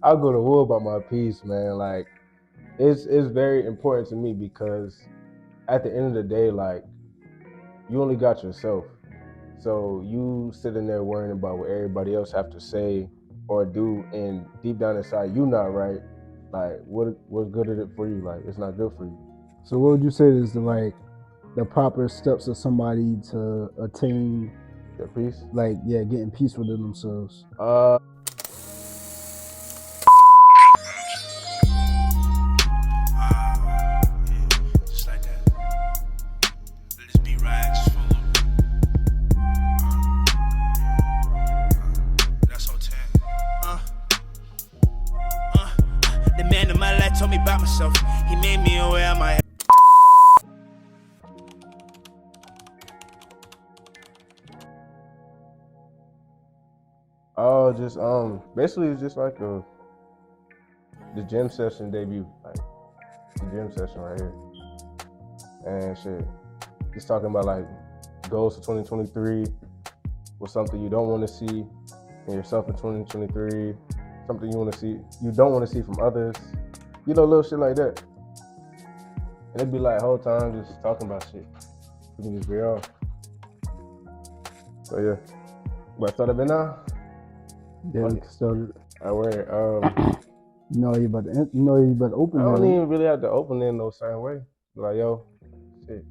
I'll go to war about my peace, man. Like it's very important to me because at the end of the day, like you only got yourself. So you sitting there worrying about what everybody else have to say or do, and deep down inside you not right. Like what's good at it for you? Like it's not good for you. So what would you say is the proper steps of somebody to attain Your peace. getting peace within themselves? Just like that. Let this beat ride just for a little bit. That's all 10. The man in my life told me about myself. He made me aware of my. Oh, just basically it's just like the gym session debut, like the gym session right here, and shit. Just talking about like goals for 2023, what's something you don't want to see in yourself in 2023, something you don't want to see from others, little shit like that. And it'd be like whole time just talking about shit. We can just veer off. So yeah, but I thought of it now. Yeah, we can start it. I wear You know you about to open I don't it. even really have to open it in no certain way. Like yo, shit.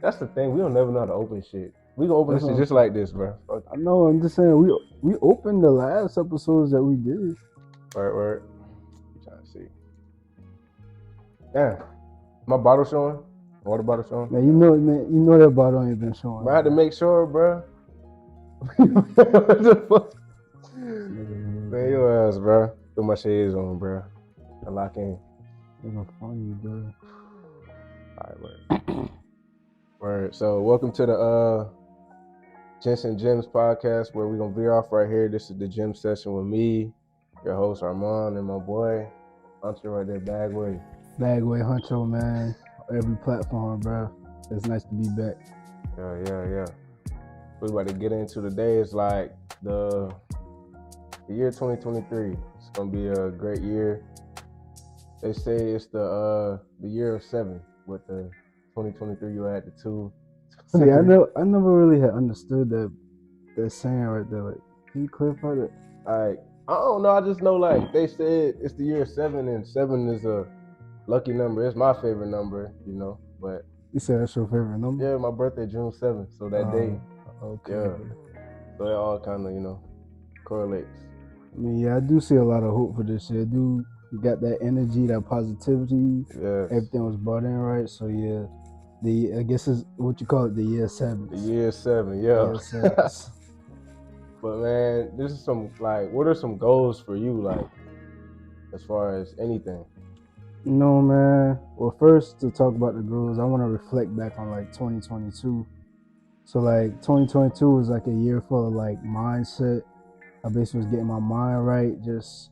That's the thing. We don't never know how to open shit. We gonna open this shit just like this, bro. I know. I'm just saying we opened the last episodes that we did. Word. I'm trying to see. Damn, my bottle showing. Water bottle showing. Man, you know that bottle ain't been showing. But I had to make sure, bro. What the fuck? Man, your ass, bro. Put my shades on, bro. I lock in. It's funny, bro. All right, word. Word. So, welcome to the Gents and Gems podcast, where we're gonna veer off right here. This is the gym session with me, your host Armon, and my boy Hunter right there, Bagway. Bagway Huncho, man. Every platform, bro. It's nice to be back. Yeah. What we're about to get into today is like the year 2023. It's gonna be a great year. They say it's the year of 7 with the 2023. You add the 2. See, I never really had understood that saying right there. Like, can you clarify that? Like I don't know. I just know like they said it's the year of 7, and 7 is a lucky number. It's my favorite number, But You said that's your favorite number? yeah, my birthday June 7th, so that day. Okay. Yeah. So it all kind of correlates. I mean, yeah, I do see a lot of hope for this year. I do got that energy, that positivity. Yes. Everything was brought in right. So yeah, I guess is what you call it, the year 7. The year 7, yeah. Year 7. But man, this is what are some goals for you, like, as far as anything? No, man. Well, first to talk about the goals, I want to reflect back on like 2022. So like 2022 was like a year full of like mindset. I basically was getting my mind right, just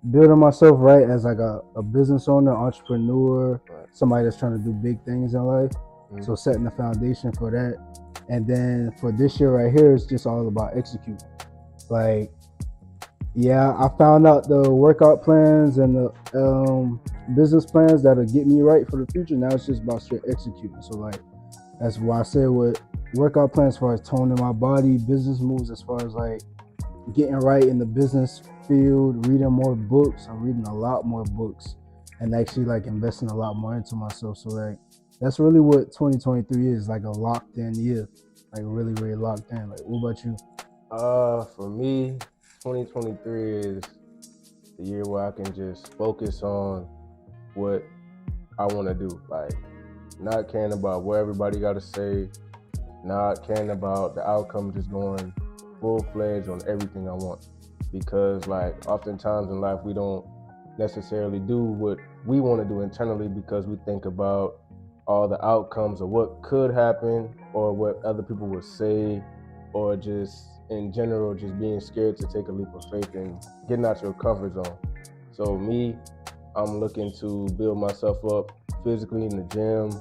building myself right as like a business owner, entrepreneur, somebody that's trying to do big things in life. Mm-hmm. So setting the foundation for that. And then for this year right here, it's just all about executing. Like, yeah, I found out the workout plans and the business plans that'll get me right for the future. Now it's just about straight executing. So like, that's why I said with workout plans as far as toning my body, business moves as far as like getting right in the business field, reading more books. I'm reading a lot more books and actually like investing a lot more into myself. So like that's really what 2023 is, like a locked in year, like really, really locked in. Like, what about you? For me, 2023 is the year where I can just focus on what I want to do, like not caring about what everybody got to say, not caring about the outcome, just going full-fledged on everything I want. Because like oftentimes in life we don't necessarily do what we want to do internally because we think about all the outcomes of what could happen or what other people would say, or just in general just being scared to take a leap of faith and getting out your comfort zone. So me, I'm looking to build myself up physically in the gym,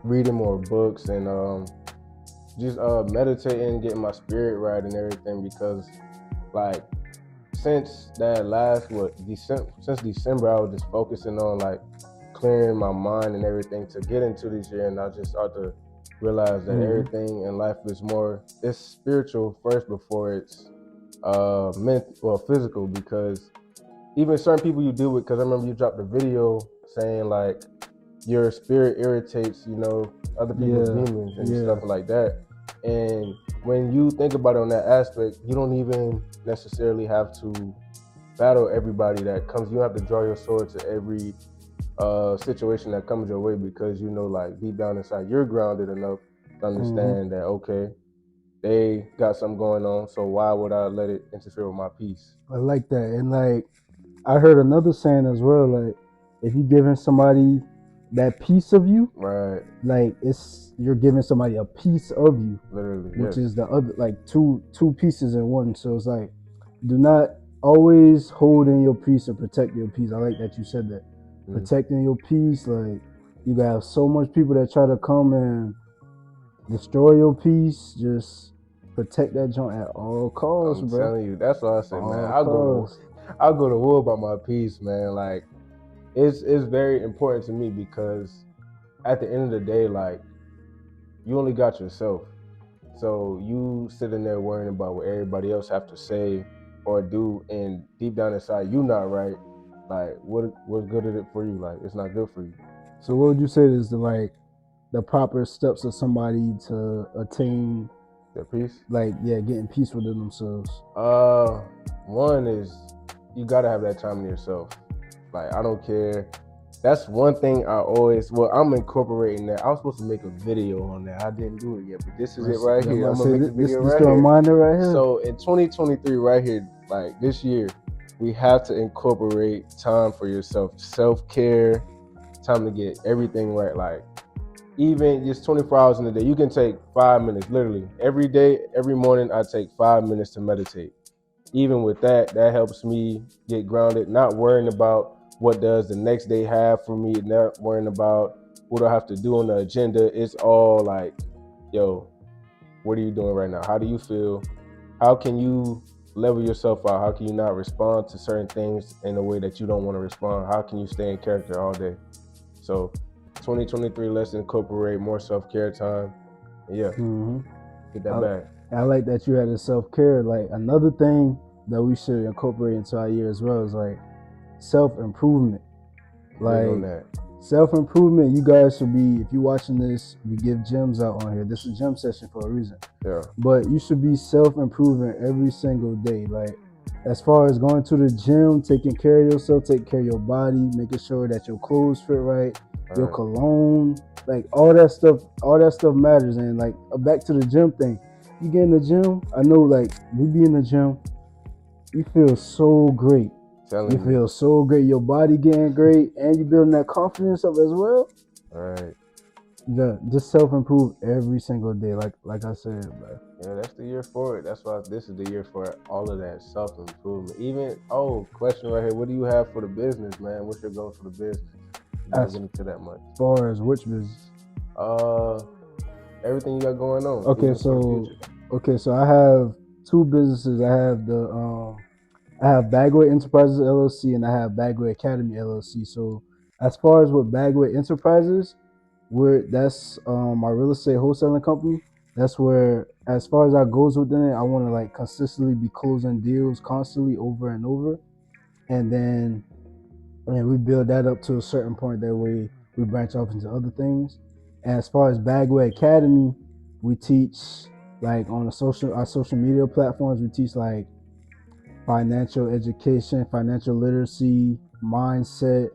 reading more books, and just meditating, getting my spirit right and everything, because like since that last since December, I was just focusing on like clearing my mind and everything to get into this year, and I just started to realize that everything in life is it's spiritual first before it's physical, because even certain people you deal with, because I remember you dropped a video saying like your spirit irritates, other people's demons and stuff like that. And when you think about it on that aspect, you don't even necessarily have to battle everybody that comes. You don't have to draw your sword to every situation that comes your way, because like deep down inside you're grounded enough to understand that, okay, they got something going on, so why would I let it interfere with my peace? I like that. And like I heard another saying as well, like if you're giving somebody that piece of you, right, like you're giving somebody a piece of you, literally, which yes. is the other, like two pieces in one. So it's like, do not always hold in your peace and protect your peace. I like that you said that. Protecting your peace, like you got so much people that try to come and destroy your peace. Just protect that joint at all costs, I'm bro. telling you, that's what I said, man. All I'll costs. go to war about my peace, man. Like it's very important to me, because at the end of the day, like you only got yourself. So you sitting there worrying about what everybody else have to say or do, and deep down inside you not right. Like what's good at it for you? Like it's not good for you. So what would you say is the proper steps of somebody to attain Their peace? like getting peace within themselves? One is you gotta have that time to yourself. Like I don't care. That's one thing I'm incorporating that. I was supposed to make a video on that. I didn't do it yet, but this is it right here. I'm gonna make the video this right the here. reminder right here. So in 2023, right here, like this year, we have to incorporate time for yourself, self-care, time to get everything right. Like even just 24 hours in a day, you can take 5 minutes, literally every day, every morning. I take 5 minutes to meditate. Even with that helps me get grounded, not worrying about what does the next day have for me, not worrying about what I have to do on the agenda. It's all like, yo, what are you doing right now? How do you feel? How can you level yourself out? How can you not respond to certain things in a way that you don't want to respond? How can you stay in character all day? So 2023, let's incorporate more self-care time. Yeah, get that back. I like that you had a self-care. Like another thing that we should incorporate into our year as well is like self-improvement. Like that. Self-improvement, you guys should be, if you're watching this, we give gyms out on here. This is a gym session for a reason. Yeah. But you should be self-improving every single day. Like as far as going to the gym, taking care of yourself, taking care of your body, making sure that your clothes fit right, your cologne, like all that stuff matters. And like back to the gym thing, you get in the gym, I know like we be in the gym, you feel so great. You feel so great, your body getting great, and you building that confidence up as well. Right. Yeah, just self-improve every single day, like I said, bro. Yeah, that's the year for it. That's why this is the year for all of that self-improvement. Even, question right here. What do you have for the business, man? What's your goal for the business? Not getting into that much. As far as which business? Everything you got going on. Okay, so I have two businesses. I have Bagway Enterprises LLC and I have Bagway Academy LLC. So as far as with Bagway Enterprises, that's my real estate wholesaling company. That's where, as far as our goals within it, I want to like consistently be closing deals constantly over and over, and then we build that up to a certain point that we branch off into other things. And as far as Bagway Academy, we teach like on our social media platforms. We teach like financial education, financial literacy, mindset,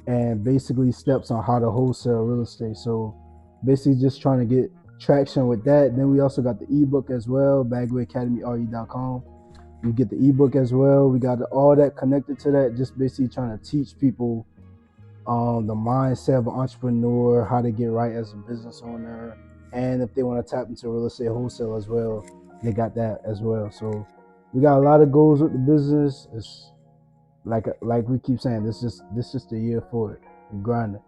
and basically steps on how to wholesale real estate. So basically just trying to get traction with that. Then we also got the ebook as well, bagwayacademyre.com. You get the ebook as well. We got all that connected to that, just basically trying to teach people the mindset of an entrepreneur, how to get right as a business owner, and if they want to tap into real estate wholesale as well, they got that as well. So we got a lot of goals with the business. It's like we keep saying, this is the year for it. We're grinding.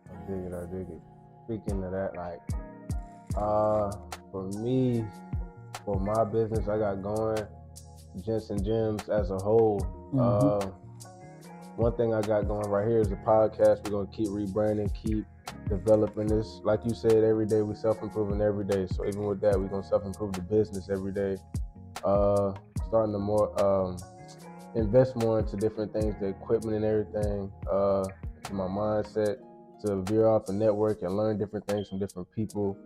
I dig it. Speaking of that, like for me, for my business I got going, Gents and Gems as a whole. One thing I got going right here is the podcast. We're gonna keep rebranding, keep developing this. Like you said, every day we self-improving every day. So even with that, we're gonna self-improve the business every day. Starting to more invest more into different things, the equipment and everything, into my mindset to veer off and network and learn different things from different people.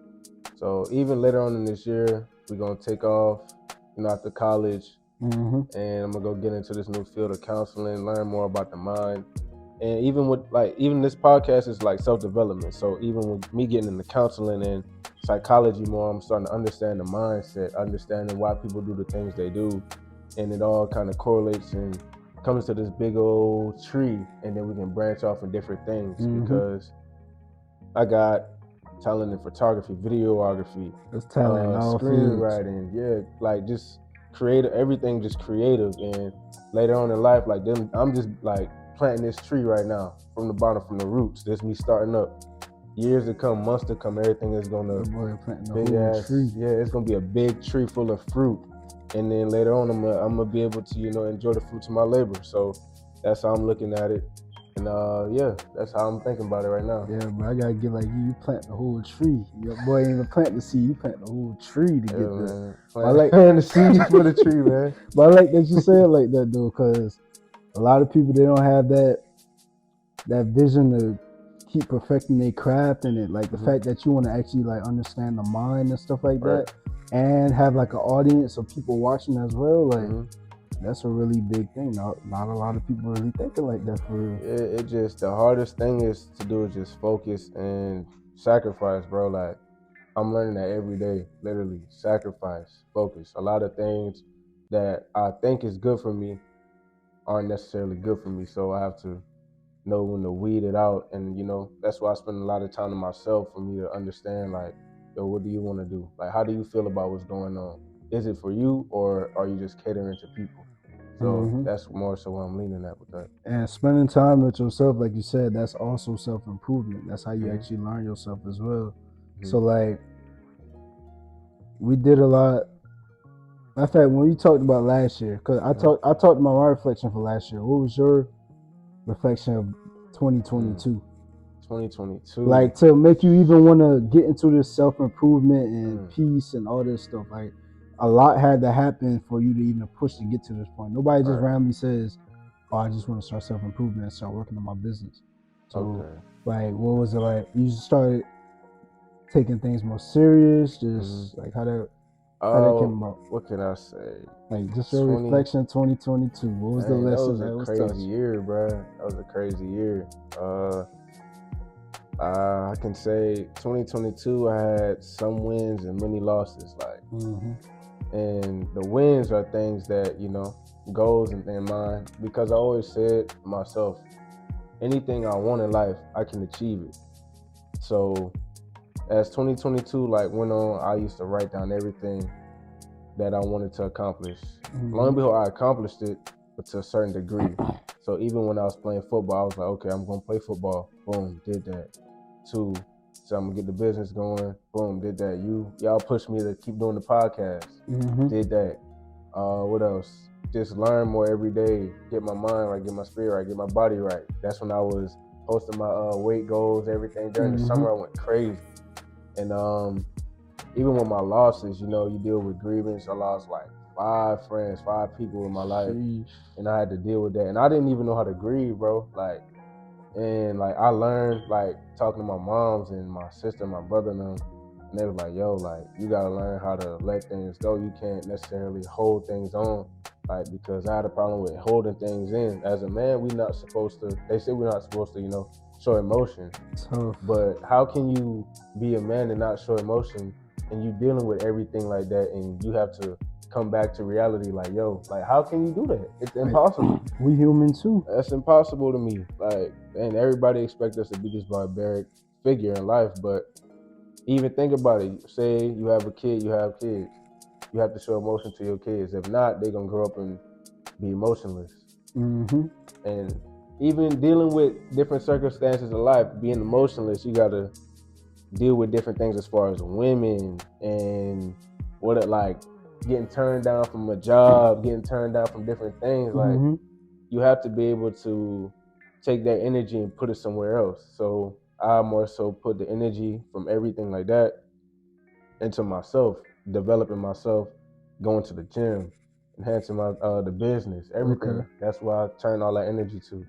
So even later on in this year, we're gonna take off, after college, and I'm gonna go get into this new field of counseling, learn more about the mind. And even this podcast is like self-development. So even with me getting into counseling and psychology more, I'm starting to understand the mindset, understanding why people do the things they do. And it all kind of correlates and comes to this big old tree, and then we can branch off in different things because I got talent in photography, videography, That's talent in all screenwriting, like just creative, everything just creative. And later on in life, like I'm just like planting this tree right now from the bottom, from the roots. That's me starting up. Years to come, months to come, everything is gonna tree. Yeah, it's gonna be a big tree full of fruit. And then later on, I'm gonna be able to, enjoy the fruits of my labor. So that's how I'm looking at it. And that's how I'm thinking about it right now. Yeah, but I gotta get like you plant the whole tree. Your boy ain't even plant the seed, you plant the whole tree to get there. I like the seed for the tree, man. But I like that you say it like that though, because a lot of people, they don't have that vision to keep perfecting their craft and it. Like the fact that you want to actually like understand the mind and stuff like that, and have like an audience of people watching as well. Like that's a really big thing. Not a lot of people really thinking like that for real. It just, the hardest thing is to do is just focus and sacrifice, bro. Like I'm learning that every day, literally. Sacrifice, focus. A lot of things that I think is good for me aren't necessarily good for me. So I have to know when to weed it out. And, that's why I spend a lot of time to myself for me to understand, like, yo, what do you want to do? Like, how do you feel about what's going on? Is it for you, or are you just catering to people? So that's more so where I'm leaning at with that. And spending time with yourself, like you said, that's also self-improvement. That's how you actually learn yourself as well. So like, we did a lot. In fact, when you talked about last year, because I talked about my reflection for last year. What was your reflection of 2022? 2022. Like to make you even want to get into this self-improvement and peace and all this stuff. Like a lot had to happen for you to even push to get to this point. Nobody just randomly says, "Oh, I just want to start self-improvement and start working on my business." So like, what was it like? You started taking things more serious, just like how that came about? What can I say? Like just your reflection 2022. What was the lesson? That was a crazy year, bro. That was a crazy year. I can say 2022, I had some wins and many losses. Like, and the wins are things that, goals and mine, because I always said to myself, anything I want in life, I can achieve it. So as 2022 went on, I used to write down everything that I wanted to accomplish. Lo and behold, I accomplished it, but to a certain degree. So even when I was playing football, I was like, okay, I'm gonna play football. Boom, did that. 2, so I'm gonna get the business going. Boom, did that. Y'all pushed me to keep doing the podcast. Did that. What else? Just learn more every day. Get my mind right, get my spirit right, get my body right. That's when I was posting my weight goals, everything. During the summer, I went crazy. And even with my losses, you deal with grievance. I lost like 5 friends, 5 people in my life, and I had to deal with that. And I didn't even know how to grieve, bro. And I learned talking to my moms and my sister, and my brother and them, and they were like, yo, you gotta learn how to let things go. You can't necessarily hold things on, because I had a problem with holding things in. As a man, they say we're not supposed to, show emotion. Tough. But how can you be a man and not show emotion, and you dealing with everything like that, and you have to come back to reality, how can you do that? It's impossible. We human too. That's impossible to me. And everybody expects us to be this barbaric figure in life, but even think about it. Say you have a kid, you have kids. You have to show emotion to your kids. If not, they're gonna grow up and be emotionless. And even dealing with different circumstances of life, being emotionless, you gotta deal with different things as far as women and getting turned down from a job, getting turned down from different things. Like Mhm. you have to be able to take that energy and put it somewhere else. So I more so put the energy from everything like that into myself, developing myself, going to the gym, enhancing my the business, everything. Okay. That's why I turned all that energy to,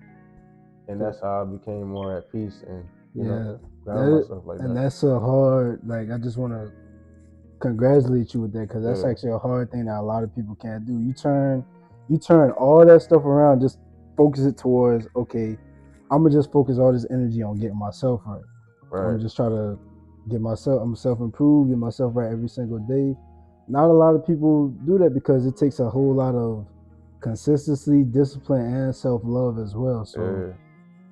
and that's how I became more at peace and Yeah. ground myself like And that. that's a hard. Like, I just want to congratulate you with that, because that's Yeah. actually a hard thing that a lot of people can't do. You turn all that stuff around, just focus it towards, okay, I'm gonna just focus all this energy on getting myself right. I'm Right. gonna just try to I'm self-improve, get myself right every single day. Not a lot of people do that because it takes a whole lot of consistency, discipline, and self-love as well. So, Yeah.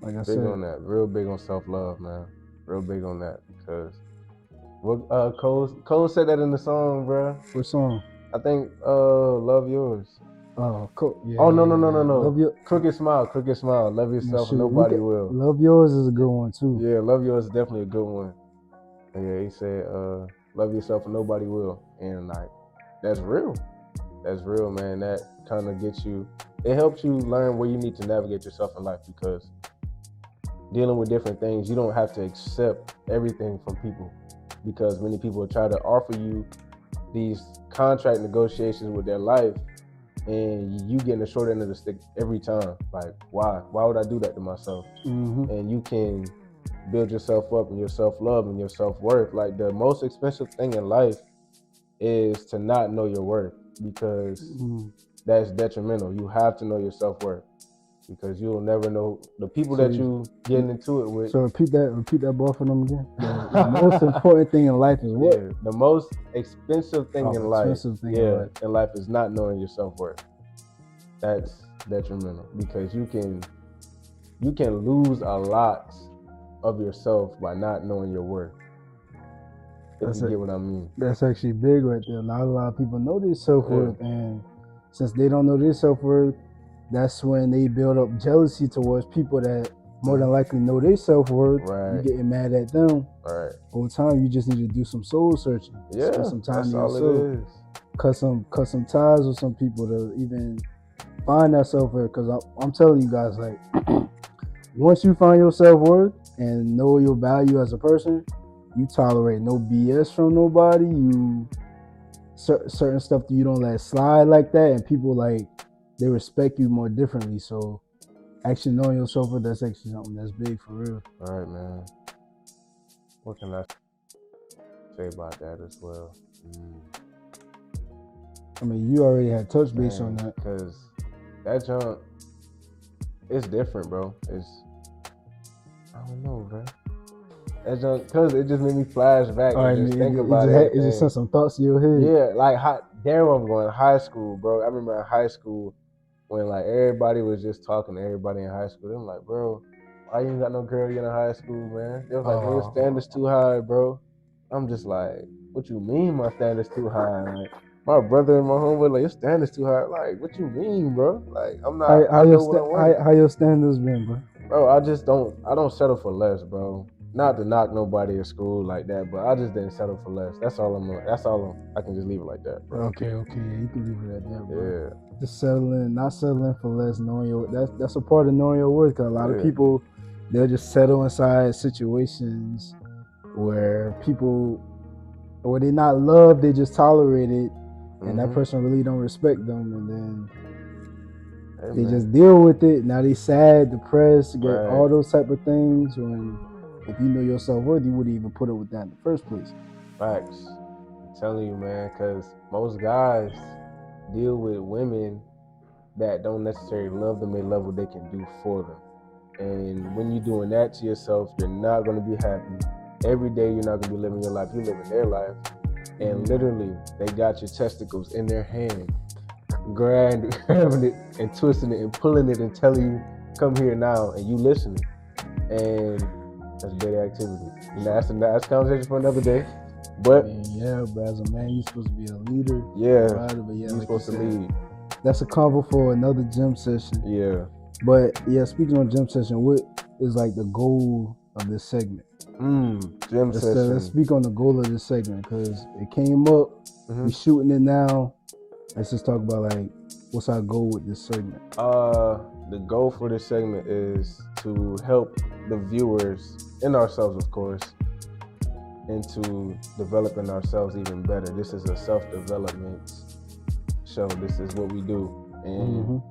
like I Big said, on that. Real big on self-love, man. Real big on that because what Cole said that in the song, bro. what song? I think Love Yours. Oh, cool. Yeah, Oh no yeah, no no no yeah. no. Love you. Crooked Smile. Love Yeah, yourself and shoot, we nobody could, will. Love Yours is a good one too. Yeah, Love Yours is definitely a good one. And yeah, he said love yourself and nobody will. And like that's real. That's real, man. That kind of gets you. It helps you learn where you need to navigate yourself in life because dealing with different things, you don't have to accept everything from people because many people try to offer you these contract negotiations with their life and you getting the short end of the stick every time. Like, why? Why would I do that to myself? Mm-hmm. And you can build yourself up and your self-love and your self-worth. Like, the most expensive thing in life is to not know your worth because that's detrimental. You have to know your self-worth because you'll never know the people that you getting into it with. So repeat that ball for them again. The most important thing in life is what? Yeah, the most expensive thing in life. Expensive thing in life. Is not knowing your self-worth. That's detrimental because you can lose a lot of yourself by not knowing your worth. If you get what I mean. That's actually big right there. Not a lot of people know their self-worth, and since they don't know their self-worth, that's when they build up jealousy towards people that more than likely know their self-worth. Right. You getting mad at them. Right. Over time, you just need to do some soul searching. Yeah, spend some time that's to all yourself. it is. Cut some ties with some people to even find that self-worth. Because I'm telling you guys, like, once you find your self-worth and know your value as a person, you tolerate no BS from nobody. You certain stuff that you don't let slide like that, and people like they respect you more differently. So actually knowing yourself, that's actually something that's big for real. All right, man. What can I say about that as well? I mean, you already had touched base on that because that junk, it's different, bro. I don't know, bro. That junk, because it just made me flash back and just think about it. It just sent some thoughts to your head. Yeah, like there I'm going, high school, bro. I remember in high school when like everybody was just talking to everybody in high school. They were like, bro, why you ain't got no girl yet in high school, man? They was like, bro, your standards too high, bro. I'm just like, what you mean my standards too high? Like, my brother and my homeboy, like, your standards too high. Like, what you mean, bro? Like, I'm not. I know what I want. How your standards been, bro? Bro, I don't settle for less, bro. Not to knock nobody at school like that, but I just didn't settle for less. That's all I can just leave it like that, bro. Okay, yeah, you can leave it at that, bro. Yeah. Just not settling for less, knowing your that's a part of knowing your worth. Cause a lot of people, they'll just settle inside situations where they not loved, they just tolerate it, and that person really don't respect them, and then they just deal with it. Now they sad, depressed, get all those type of things. When if you know your self-worth, you wouldn't even put up with that in the first place. Facts. I'm telling you, man, because most guys deal with women that don't necessarily love them. They love what they can do for them. And when you're doing that to yourself, you're not going to be happy. Every day you're not going to be living your life. You're living their life. And literally, they got your testicles in their hand, grabbing it and twisting it and pulling it and telling you, come here now, and you listening. And that's daily activity. You know, that's a conversation for another day. But but as a man, you're supposed to be a leader. Yeah, but you're supposed to lead. That's a convo for another gym session. Yeah. But yeah, speaking of gym session, what is like the goal of this segment? Gym session. Let's speak on the goal of this segment because it came up. We're shooting it now. Let's just talk about like what's our goal with this segment. The goal for this segment is to help the viewers and ourselves, of course, into developing ourselves even better. This is a self-development show. This is what we do, and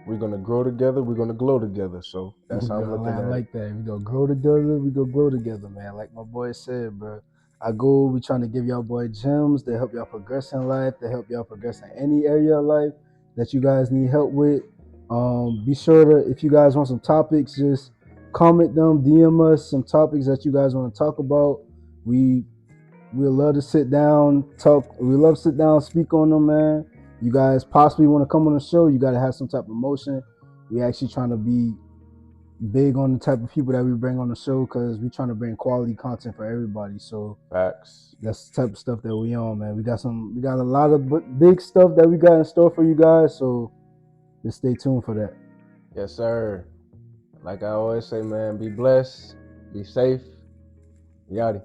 we're gonna grow together. We're gonna glow together. So that's how I'm looking at it. I like that. We gonna grow together. We gonna glow together, man. Like my boy said, bro. Our goal, we trying to give y'all boy gems that help y'all progress in life, that help y'all progress in any area of life that you guys need help with. Be sure to, if you guys want some topics, just comment them, DM us some topics that you guys want to talk about. We'll love to sit down, talk. We love to sit down, speak on them, man. You guys possibly want to come on the show. You got to have some type of emotion. We actually trying to be big on the type of people that we bring on the show because we trying to bring quality content for everybody. So Facts. that's the type of stuff that we on, man. We got a lot of big stuff that we got in store for you guys. So just stay tuned for that. Yes, sir. Like I always say, man, be blessed, be safe. Yachty.